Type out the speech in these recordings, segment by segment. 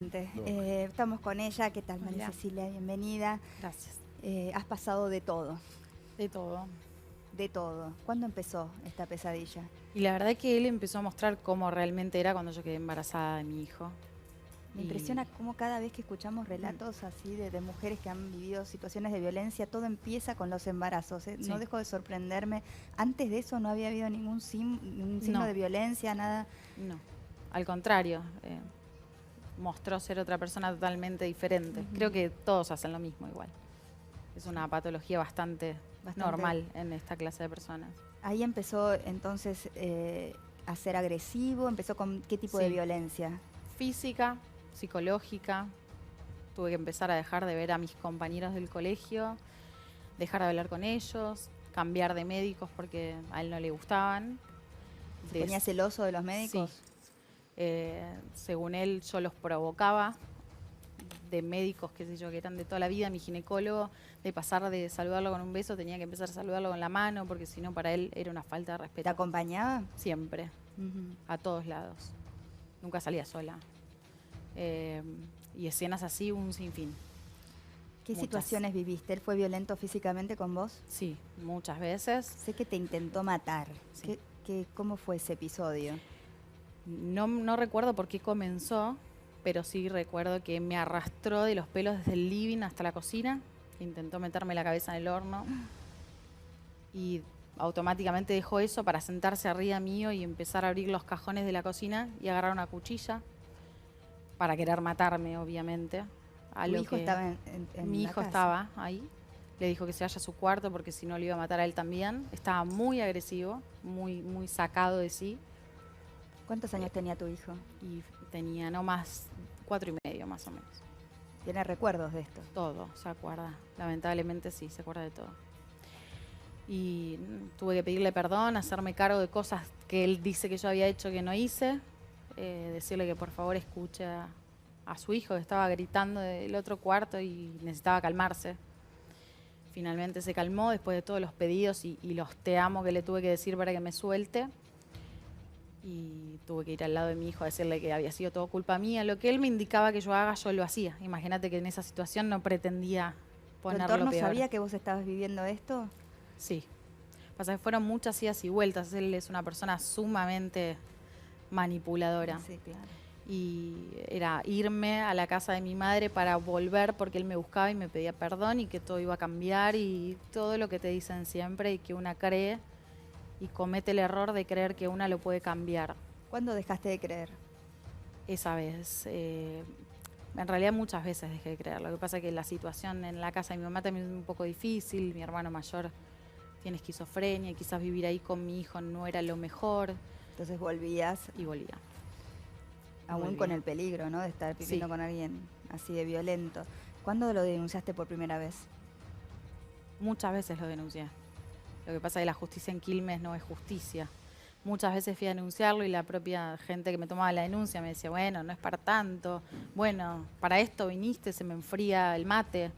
Estamos con ella. ¿Qué tal, María Hola. Cecilia? Bienvenida. Gracias. Has pasado de todo, De todo. de todo. ¿Cuándo empezó esta pesadilla? Y la verdad es que él empezó a mostrar cómo realmente era cuando yo quedé embarazada de mi hijo. Me Y impresiona cómo cada vez que escuchamos relatos así de mujeres que han vivido situaciones de violencia, todo empieza con los embarazos. sí, No dejo de sorprenderme. Antes de eso no había habido ningún signo no, de violencia, nada. no. Al contrario, mostró ser otra persona totalmente diferente. Creo que todos hacen lo mismo igual. Es una patología bastante normal en esta clase de personas. Ahí empezó entonces a ser agresivo. ¿Empezó con qué tipo de violencia? Física, psicológica. Tuve que empezar a dejar de ver a mis compañeros del colegio, dejar de hablar con ellos, cambiar de médicos porque a él no le gustaban. ¿Se ponía celoso de los médicos? Sí. Según él, yo los provocaba, de médicos, qué sé yo, que eran de toda la vida. Mi ginecólogo, de pasar de saludarlo con un beso, tenía que empezar a saludarlo con la mano, porque si no, para él era una falta de respeto. ¿Te acompañaba? Siempre, a todos lados. Nunca salía sola. Y escenas así, un sinfín. ¿Qué situaciones viviste? ¿Él fue violento físicamente con vos? Sí, muchas veces. Sé que te intentó matar. Sí. ¿Cómo fue ese episodio? No recuerdo por qué comenzó, pero sí recuerdo que me arrastró de los pelos desde el living hasta la cocina. Intentó meterme la cabeza en el horno. Y automáticamente dejó eso para sentarse arriba mío y empezar a abrir los cajones de la cocina y agarrar una cuchilla para querer matarme, obviamente. ¿Tu hijo estaba en Mi la hijo casa? estaba ahí. Le dijo que se vaya a su cuarto porque si no lo iba a matar a él también. Estaba muy agresivo, muy sacado de sí. ¿Cuántos años tenía tu hijo? Y tenía no más 4 y medio más o menos. ¿Tiene recuerdos de esto? Todo, se acuerda. Lamentablemente sí, se acuerda de todo. Y tuve que pedirle perdón, hacerme cargo de cosas que él dice que yo había hecho que no hice. Decirle que por favor escuche a su hijo que estaba gritando del otro cuarto y necesitaba calmarse. Finalmente se calmó después de todos los pedidos y los te amo que le tuve que decir para que me suelte. Y tuve que ir al lado de mi hijo a decirle que había sido todo culpa mía. Lo que él me indicaba que yo haga, yo lo hacía. Imagínate que en esa situación no pretendía ponerlo peor. ¿Tu entorno sabía que vos estabas viviendo esto? Sí. Pasa que fueron muchas idas y vueltas. Él es una persona sumamente manipuladora. Sí, claro. Y era irme a la casa de mi madre para volver porque él me buscaba y me pedía perdón y que todo iba a cambiar y todo lo que te dicen siempre y que una cree y comete el error de creer que una lo puede cambiar. ¿Cuándo dejaste de creer? Esa vez. En realidad muchas veces dejé de creer. Lo que pasa es que la situación en la casa de mi mamá también es un poco difícil. Mi hermano mayor tiene esquizofrenia y quizás vivir ahí con mi hijo no era lo mejor. Entonces volvías. Y volvía. Aún con el peligro, ¿no? De estar viviendo con alguien así de violento. ¿Cuándo lo denunciaste por primera vez? Muchas veces lo denuncié. Lo que pasa es que la justicia en Quilmes no es justicia. Muchas veces fui a denunciarlo y la propia gente que me tomaba la denuncia me decía, bueno, no es para tanto. Bueno, para esto viniste, se me enfría el mate.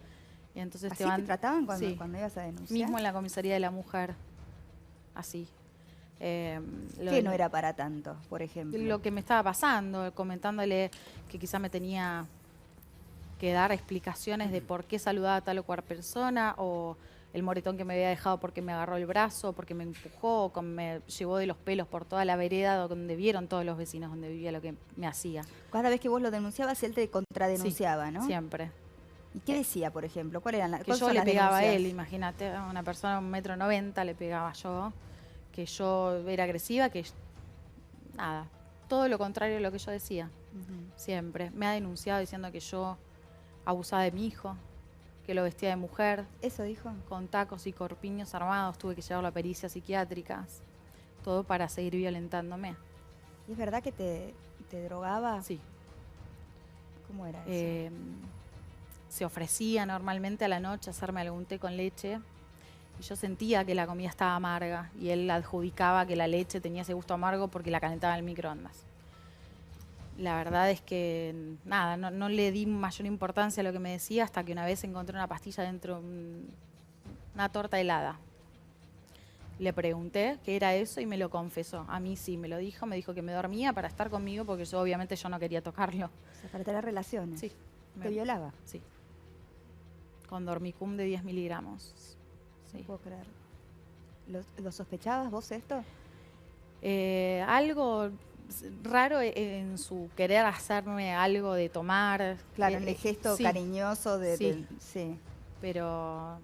Y entonces ¿Así te trataban cuando ibas a denunciar? Mismo en la comisaría de la mujer. Así. ¿Qué no era para tanto, por ejemplo? Lo que me estaba pasando, comentándole que quizá me tenía que dar explicaciones de por qué saludaba a tal o cual persona, o el moretón que me había dejado porque me agarró el brazo, porque me empujó, o me llevó de los pelos por toda la vereda donde vieron todos los vecinos donde vivía lo que me hacía. Cada vez que vos lo denunciabas, él te contradenunciaba, sí, ¿no? siempre. ¿Y qué decía, por ejemplo? ¿Cuáles eran las Que yo le pegaba a él, imagínate, a una persona de 1,90 m le pegaba yo, que yo era agresiva, que nada, todo lo contrario de lo que yo decía, siempre. Me ha denunciado diciendo que yo abusaba de mi hijo, que lo vestía de mujer. ¿Eso dijo? Con tacos y corpiños armados, tuve que llevarlo a pericias psiquiátricas, todo para seguir violentándome. ¿Y es verdad que te drogaba? Sí. ¿Cómo era eso? Se ofrecía normalmente a la noche a hacerme algún té con leche y yo sentía que la comida estaba amarga y él adjudicaba que la leche tenía ese gusto amargo porque la calentaba en el microondas. La verdad es que nada, no le di mayor importancia a lo que me decía hasta que una vez encontré una pastilla dentro de una torta helada. Le pregunté qué era eso y me lo confesó. A mí sí, me lo dijo. Me dijo que me dormía para estar conmigo porque obviamente yo no quería tocarlo. O sea, para tener relaciones. Sí. ¿Te violaba? Sí. Con dormicum de 10 miligramos. Sí. No puedo creer. ¿Lo sospechabas vos esto? Algo raro en su querer hacerme algo de tomar. Claro, en el gesto sí, cariñoso de... Sí. Pero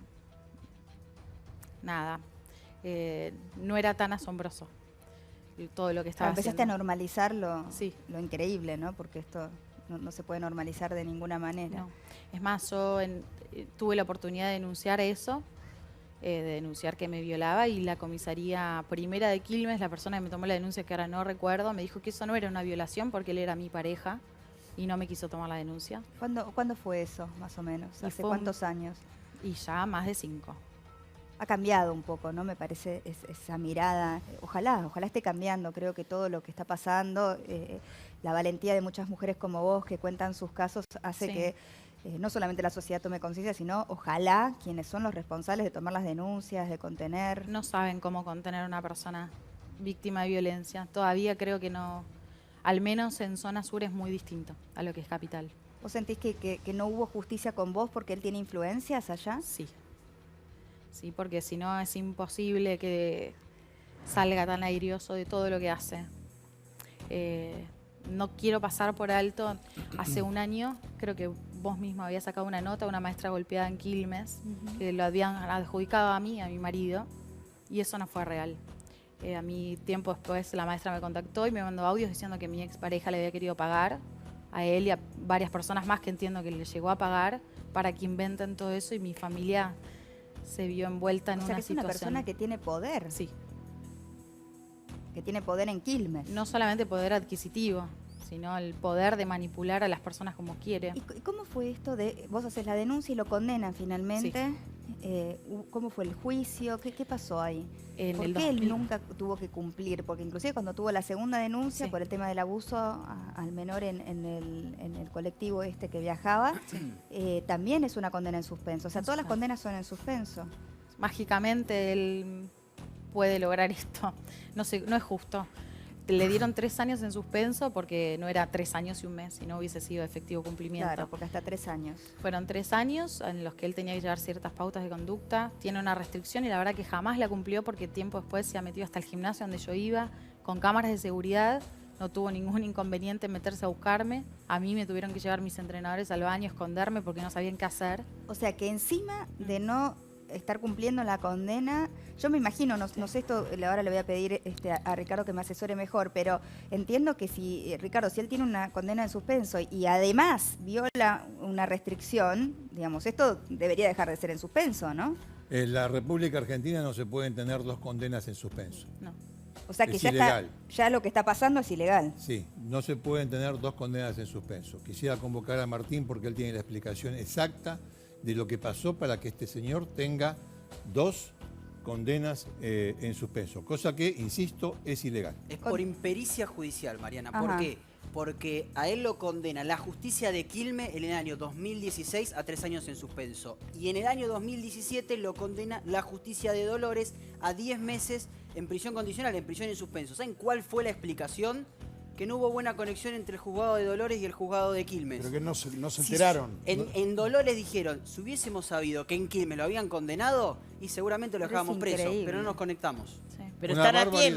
nada, no era tan asombroso todo lo que estaba Empezaste a haciendo. normalizar Sí. lo increíble, ¿no? Porque esto no se puede normalizar de ninguna manera. No. Es más, yo tuve la oportunidad de denunciar eso, de denunciar que me violaba, y la comisaría primera de Quilmes, la persona que me tomó la denuncia, que ahora no recuerdo, me dijo que eso no era una violación porque él era mi pareja y no me quiso tomar la denuncia. ¿Cuándo fue eso, más o menos? Y ¿Hace fue cuántos años? Y ya más de 5. Ha cambiado un poco, ¿no? Me parece esa mirada. Ojalá esté cambiando. Creo que todo lo que está pasando, la valentía de muchas mujeres como vos que cuentan sus casos, hace Sí. que no solamente la sociedad tome conciencia, sino ojalá quienes son los responsables de tomar las denuncias, de contener. No saben cómo contener a una persona víctima de violencia. Todavía creo que no, al menos en zona sur es muy distinto a lo que es capital. ¿Vos sentís que no hubo justicia con vos porque él tiene influencias allá? Sí. Sí, porque si no es imposible que salga tan airioso de todo lo que hace. No quiero pasar por alto, hace un año, creo que vos misma habías sacado una nota, una maestra golpeada en Quilmes, que lo habían adjudicado a mí, a mi marido, y eso no fue real. A mí, tiempo después, la maestra me contactó y me mandó audios diciendo que mi expareja le había querido pagar a él y a varias personas más que entiendo que le llegó a pagar para que inventen todo eso, y mi familia se vio envuelta en O sea, una que es una situación. persona que tiene poder. Sí. Que tiene poder en Quilmes. No solamente poder adquisitivo, sino el poder de manipular a las personas como quiere. ¿Y cómo fue esto de, vos haces la denuncia y lo condenan finalmente? ¿Cómo fue el juicio? ¿Qué pasó ahí? En ¿Por el qué él 2000. nunca tuvo que cumplir? Porque inclusive cuando tuvo la segunda denuncia Sí. por el tema del abuso al menor en el colectivo este que viajaba, también es una condena en suspenso. O sea, todas las condenas son en suspenso. Mágicamente él puede lograr esto. No sé, no es justo. Le dieron 3 años en suspenso porque no era 3 años y un mes, si no hubiese sido efectivo cumplimiento. Claro, porque hasta 3 años. Fueron 3 años en los que él tenía que llevar ciertas pautas de conducta. Tiene una restricción y la verdad que jamás la cumplió porque tiempo después se ha metido hasta el gimnasio donde yo iba, con cámaras de seguridad. No tuvo ningún inconveniente en meterse a buscarme. A mí me tuvieron que llevar mis entrenadores al baño, esconderme porque no sabían qué hacer. O sea, que encima de no estar cumpliendo la condena, yo me imagino, no sé esto, ahora le voy a pedir a Ricardo que me asesore mejor, pero entiendo que si, Ricardo, si él tiene una condena en suspenso y además viola una restricción, digamos, esto debería dejar de ser en suspenso, ¿no? En la República Argentina no se pueden tener 2 condenas en suspenso. No. O sea que Es ya ilegal. ya lo que está pasando es ilegal. Sí, no se pueden tener 2 condenas en suspenso. Quisiera convocar a Martín porque él tiene la explicación exacta de lo que pasó para que este señor tenga 2 condenas en suspenso, cosa que, insisto, es ilegal. Es por impericia judicial, Mariana. ¿Por Ajá. qué? Porque a él lo condena la justicia de Quilmes en el año 2016 a 3 años en suspenso. Y en el año 2017 lo condena la justicia de Dolores a 10 meses en prisión condicional, en prisión en suspenso. ¿Saben cuál fue la explicación? Que no hubo buena conexión entre el juzgado de Dolores y el juzgado de Quilmes. Pero que no se Si enteraron. En Dolores dijeron, si hubiésemos sabido que en Quilmes lo habían condenado, y seguramente lo Pero es dejábamos preso, increíble. pero no nos conectamos. Sí. Pero Una están a barbaridad. tiempo.